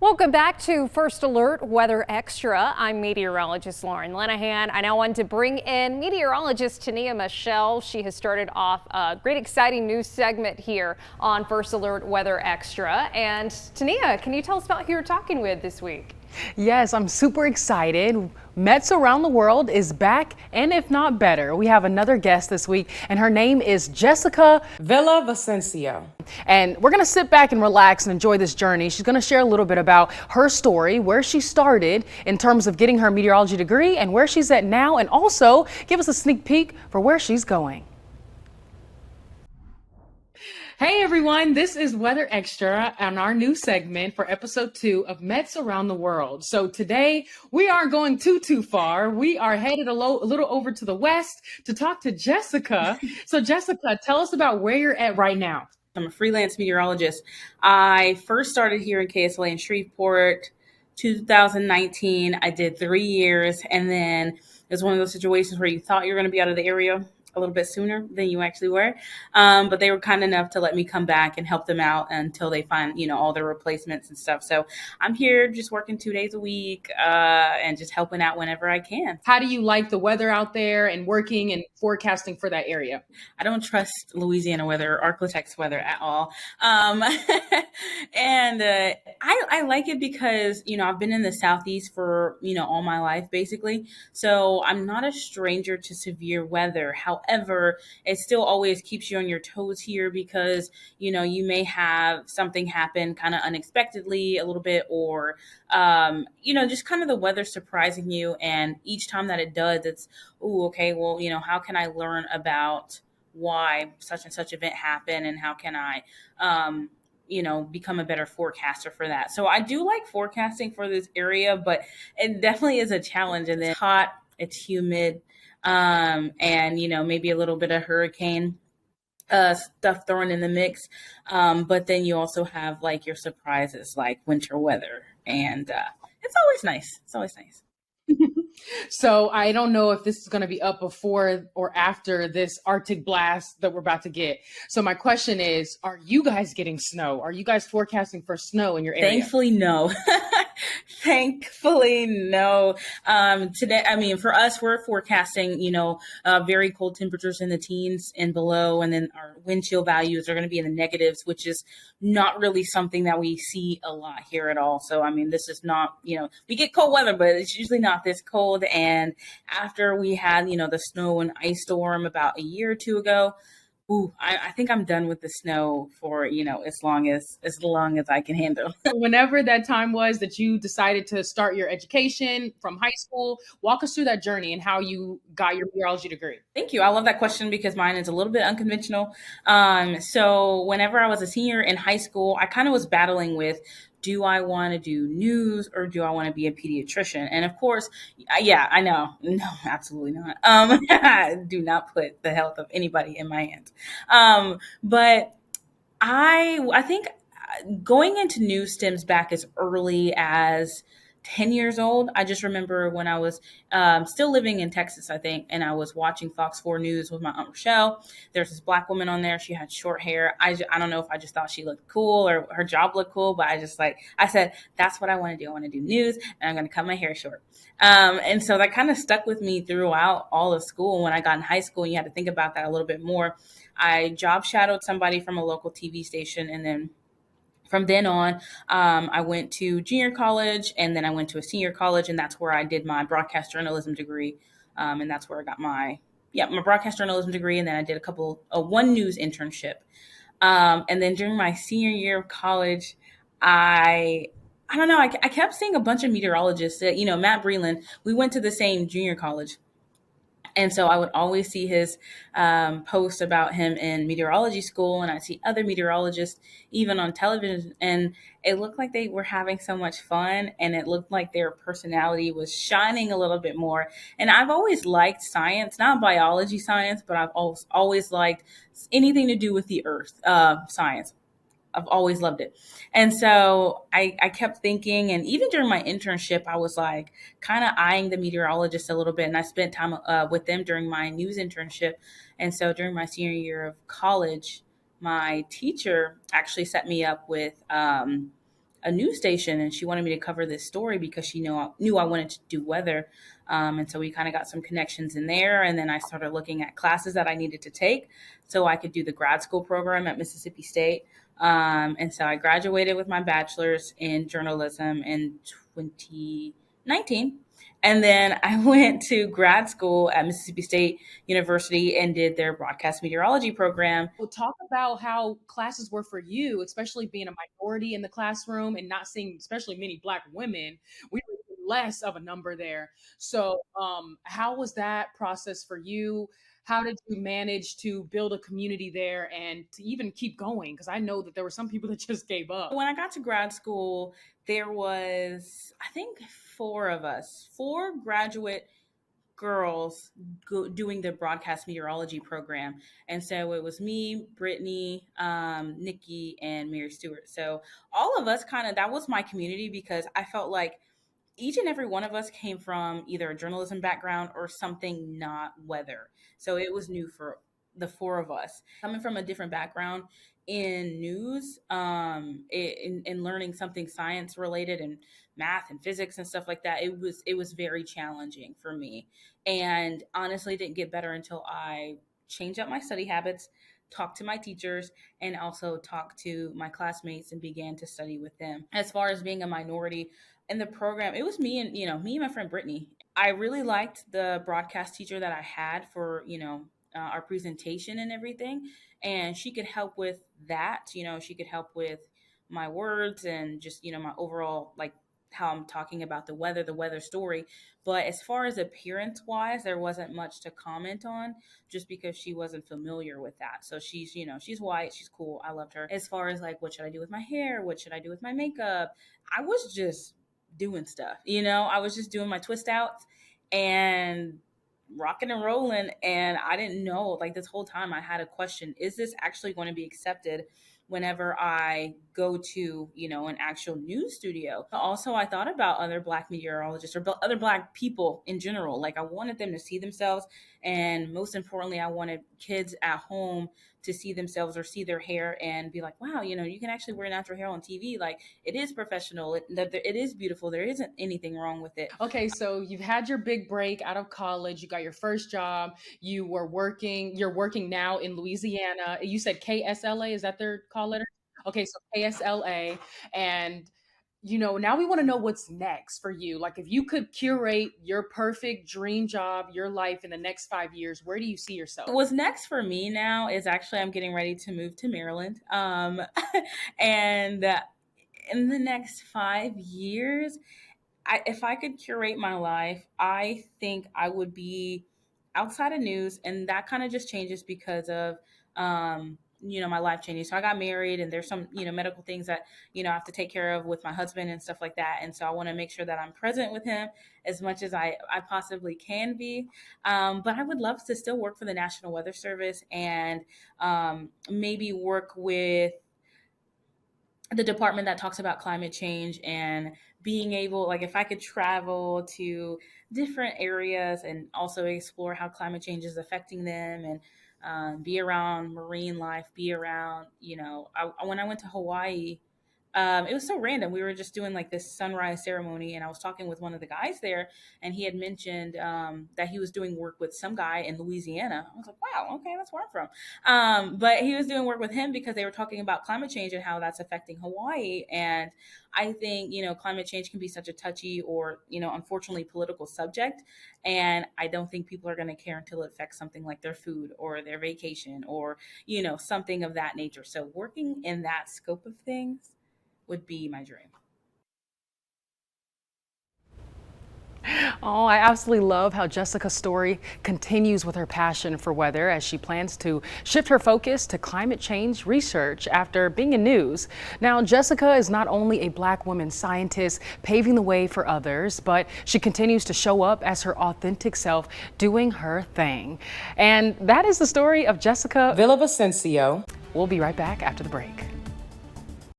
Welcome back to First Alert Weather Extra. I'm meteorologist Lauren Lenahan. I now want to bring in meteorologist Tania Michelle. She has started off a great exciting news segment here on First Alert Weather Extra. And Tania, can you tell us about who you're talking with this week? Yes, I'm super excited. Mets Around the World is back, and if not better. We have another guest this week, and her name is Jessica Villavicencio. And we're going to sit back and relax and enjoy this journey. She's going to share a little bit about her story, where she started in terms of getting her meteorology degree, and where she's at now, and also give us a sneak peek for where she's going. Hey everyone, this is Weather Extra on our new segment for episode 2 of Mets Around the World. So today we aren't going too far. We are headed a little over to the west to talk to Jessica. So Jessica, tell us about where you're at right now. I'm a freelance meteorologist. I first started here in KSLA in Shreveport, 2019. I did 3 years, and then it was one of those situations where you thought you were going to be out of the area a little bit sooner than you actually were. But they were kind enough to let me come back and help them out until they find, all their replacements and stuff. So I'm here just working 2 days a week and just helping out whenever I can. How do you like the weather out there and working and forecasting for that area? I don't trust Louisiana weather or Arklatex weather at all. And I like it because, I've been in the Southeast for, all my life, basically. So I'm not a stranger to severe weather. However, it still always keeps you on your toes here because, you may have something happen kind of unexpectedly a little bit or, just kind of the weather surprising you. And each time that it does, it's, okay, well, how can I learn about why such and such event happened and how can I, become a better forecaster for that. So I do like forecasting for this area, but it definitely is a challenge. And then it's hot, it's humid, and, maybe a little bit of hurricane stuff thrown in the mix. But then you also have like your surprises like winter weather. And it's always nice. It's always nice. So I don't know if this is going to be up before or after this Arctic blast that we're about to get. So my question is, are you guys getting snow? Are you guys forecasting for snow in your area? Thankfully, no. Thankfully, no. Today, for us, we're forecasting, very cold temperatures in the teens and below, and then our wind chill values are going to be in the negatives, which is not really something that we see a lot here at all. So, this is not, we get cold weather, but it's usually not this cold. And after we had, the snow and ice storm about a year or two ago, I think I'm done with the snow for, as long as I can handle. Whenever that time was that you decided to start your education from high school, walk us through that journey and how you got your meteorology degree. Thank you. I love that question because mine is a little bit unconventional. So whenever I was a senior in high school, I kind of was battling with, do I want to do news or do I want to be a pediatrician? And of course, yeah, I know. No, absolutely not. I do not put the health of anybody in my hands. But I think going into news stems back as early as 10 years old. I just remember when I was still living in Texas, I think, and I was watching Fox6News with my Aunt Rochelle. There's this Black woman on there. She had short hair. I don't know if I just thought she looked cool or her job looked cool, but I said, that's what I want to do. I want to do news and I'm going to cut my hair short. And so that kind of stuck with me throughout all of school. When I got in high school, you had to think about that a little bit more. I job shadowed somebody from a local TV station, and then from then on, I went to junior college, and then I went to a senior college, and that's where I did my broadcast journalism degree. And that's where I got my broadcast journalism degree. And then I did one news internship. And then during my senior year of college, I don't know, I kept seeing a bunch of meteorologists that, Matt Breland, we went to the same junior college. And so I would always see his posts about him in meteorology school, and I'd see other meteorologists even on television, and it looked like they were having so much fun, and it looked like their personality was shining a little bit more. And I've always liked science, not biology science, but I've always liked anything to do with the earth, science. I've always loved it. And so I kept thinking, and even during my internship, I was like kind of eyeing the meteorologists a little bit. And I spent time with them during my news internship. And so during my senior year of college, my teacher actually set me up with a news station, and she wanted me to cover this story because she knew I wanted to do weather. And so we kind of got some connections in there. And then I started looking at classes that I needed to take so I could do the grad school program at Mississippi State. And so I graduated with my bachelor's in journalism in 2019. And then I went to grad school at Mississippi State University and did their broadcast meteorology program. We'll talk about how classes were for you, especially being a minority in the classroom and not seeing especially many Black women. We were less of a number there. So how was that process for you? How did you manage to build a community there and to even keep going? Because I know that there were some people that just gave up. When I got to grad school, there was, I think, four graduate girls doing the broadcast meteorology program. And so it was me, Brittany, Nikki, and Mary Stewart. So all of us that was my community, because I felt like each and every one of us came from either a journalism background or something not weather. So it was new for the four of us. Coming from a different background in news, in learning something science related and math and physics and stuff like that, it was very challenging for me. And honestly, didn't get better until I changed up my study habits, talked to my teachers, and also talked to my classmates and began to study with them. As far as being a minority in the program, it was me and my friend Brittany. I really liked the broadcast teacher that I had for our presentation and everything, and she could help with that. She could help with my words and just my overall, like, how I'm talking about the weather story. But as far as appearance wise, there wasn't much to comment on, just because she wasn't familiar with that. So she's white, she's cool, I loved her. As far as like, what should I do with my hair, what should I do with my makeup, I was just doing stuff. I was just doing my twist outs and rocking and rolling. And I didn't know, like, this whole time I had a question: is this actually going to be accepted whenever I go to, an actual news studio? Also, I thought about other Black meteorologists or other Black people in general. Like, I wanted them to see themselves. And most importantly, I wanted kids at home to see themselves or see their hair and be like, wow, you can actually wear natural hair on TV. Like, it is professional. It is beautiful. There isn't anything wrong with it. Okay, so you've had your big break out of college. You got your first job. You're working now in Louisiana. You said KSLA, is that their call letter? Okay, so KSLA. And now we want to know what's next for you. Like, if you could curate your perfect dream job, your life in the next 5 years, where do you see yourself? What's next for me now is actually, I'm getting ready to move to Maryland. And in the next 5 years, if I could curate my life, I think I would be outside of news. And that kind of just changes because of, my life changing. So I got married, and there's some, medical things that, I have to take care of with my husband and stuff like that. And so I want to make sure that I'm present with him as much as I possibly can be. But I would love to still work for the National Weather Service and maybe work with the department that talks about climate change, and being able, like, if I could travel to different areas and also explore how climate change is affecting them, and be around marine life, be around, when I went to Hawaii, it was so random. We were just doing like this sunrise ceremony, and I was talking with one of the guys there, and he had mentioned that he was doing work with some guy in Louisiana. I was like, wow, okay, that's where I'm from. But he was doing work with him because they were talking about climate change and how that's affecting Hawaii. And I think, climate change can be such a touchy or, unfortunately political subject. And I don't think people are going to care until it affects something like their food or their vacation or, something of that nature. So working in that scope of things would be my dream. Oh, I absolutely love how Jessica's story continues with her passion for weather as she plans to shift her focus to climate change research after being in news. Now, Jessica is not only a Black woman scientist paving the way for others, but she continues to show up as her authentic self, doing her thing. And that is the story of Jessica Villavicencio. We'll be right back after the break.